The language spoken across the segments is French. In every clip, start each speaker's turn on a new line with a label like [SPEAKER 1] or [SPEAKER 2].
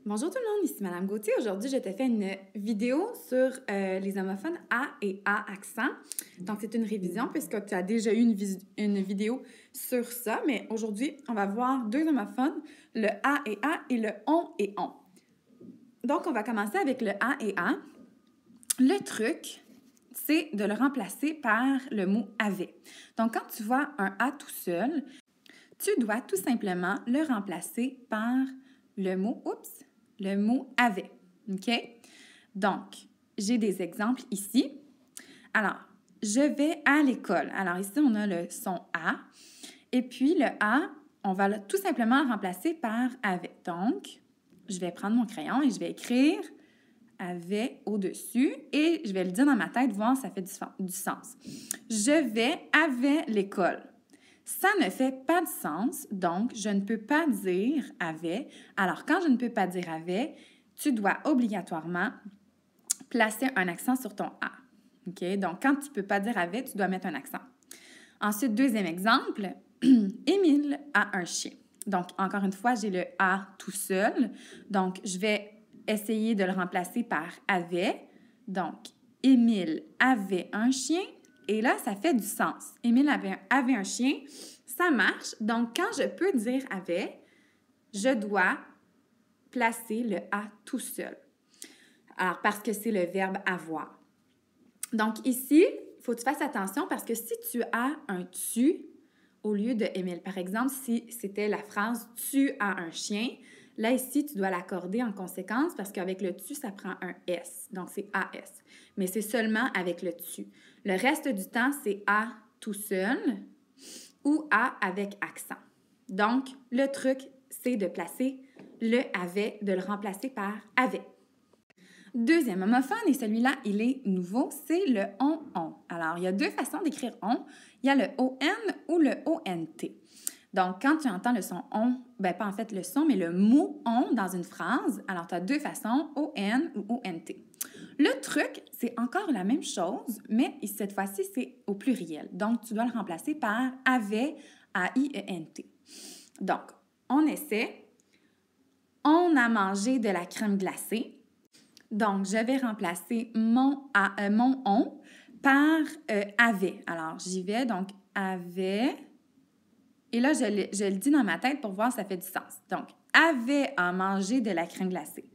[SPEAKER 1] Bonjour tout le monde, ici Madame Gauthier. Aujourd'hui, je te fais une vidéo sur les homophones A et A accent. Donc, c'est une révision puisque tu as déjà eu une vidéo sur ça, mais aujourd'hui, on va voir deux homophones, le A et le on et on. Donc, on va commencer avec le A et A. Le truc, c'est de le remplacer par le mot avait. Donc, quand tu vois un A tout seul, tu dois tout simplement le remplacer par le mot avait. OK? Donc, j'ai des exemples ici. Alors, je vais à l'école. Alors, ici, on a le son A. Et puis, le A, on va tout simplement le remplacer par avait. Donc, je vais prendre mon crayon et je vais écrire avait au-dessus et je vais le dire dans ma tête, voir si ça fait du sens. Je vais avec l'école. Ça ne fait pas de sens, donc je ne peux pas dire avait. Alors, quand je ne peux pas dire avait, tu dois obligatoirement placer un accent sur ton A. OK? Donc, quand tu ne peux pas dire avait, tu dois mettre un accent. Ensuite, deuxième exemple, Émile a un chien. Donc, encore une fois, j'ai le A tout seul. Donc, je vais essayer de le remplacer par avait. Donc, Émile avait un chien. Et là, ça fait du sens. Émile avait un chien, ça marche. Donc, quand je peux dire avait, je dois placer le A tout seul. Alors, parce que c'est le verbe avoir. Donc, ici, il faut que tu fasses attention parce que si tu as un tu au lieu de Émile, par exemple, si c'était la phrase « tu as un chien », là, ici, tu dois l'accorder en conséquence parce qu'avec le « tu », ça prend un « s », donc c'est « as ». Mais c'est seulement avec le « tu ». Le reste du temps, c'est « a » tout seul ou « a » avec accent. Donc, le truc, c'est de placer le « avait », de le remplacer par « avait ». Deuxième homophone, et celui-là, il est nouveau, c'est le on-on. Alors, il y a deux façons d'écrire on. Il y a le on ou le ont. Donc, quand tu entends le son on, ben pas en fait le son, mais le mot on dans une phrase, alors tu as deux façons, on ou ont. Le truc, c'est encore la même chose, mais cette fois-ci, c'est au pluriel. Donc, tu dois le remplacer par avait, A-I-E-N-T. Donc, on essaie. On a mangé de la crème glacée. Donc, je vais remplacer mon on par avait. Alors, j'y vais, donc avait. Et là, je le dis dans ma tête pour voir si ça fait du sens. Donc, avait à manger de la crème glacée.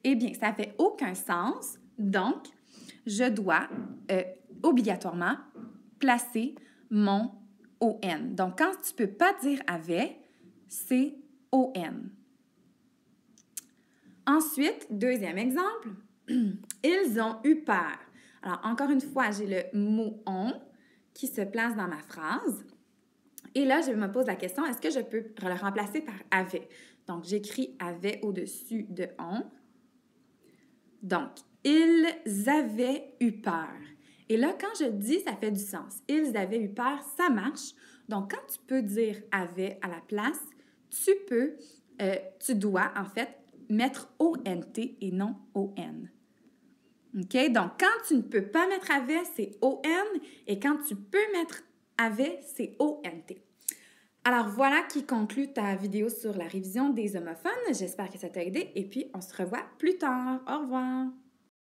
[SPEAKER 1] Eh bien, ça ne fait aucun sens. Donc, je dois obligatoirement placer mon on. Donc, quand tu ne peux pas dire avait, c'est on. Ensuite, deuxième exemple, ils ont eu peur. Alors, encore une fois, j'ai le mot « on » qui se place dans ma phrase. Et là, je me pose la question, est-ce que je peux le remplacer par « avait ». Donc, j'écris « avait » au-dessus de « on ». Donc, ils avaient eu peur. Et là, quand je dis, ça fait du sens. Ils avaient eu peur, ça marche. Donc, quand tu peux dire « avait » à la place, tu dois, en fait, mettre O-N-T et non O-N. OK? Donc, quand tu ne peux pas mettre avait, c'est O-N. Et quand tu peux mettre avait, c'est O-N-T. Alors, voilà qui conclut ta vidéo sur la révision des homophones. J'espère que ça t'a aidé. Et puis, on se revoit plus tard. Au revoir!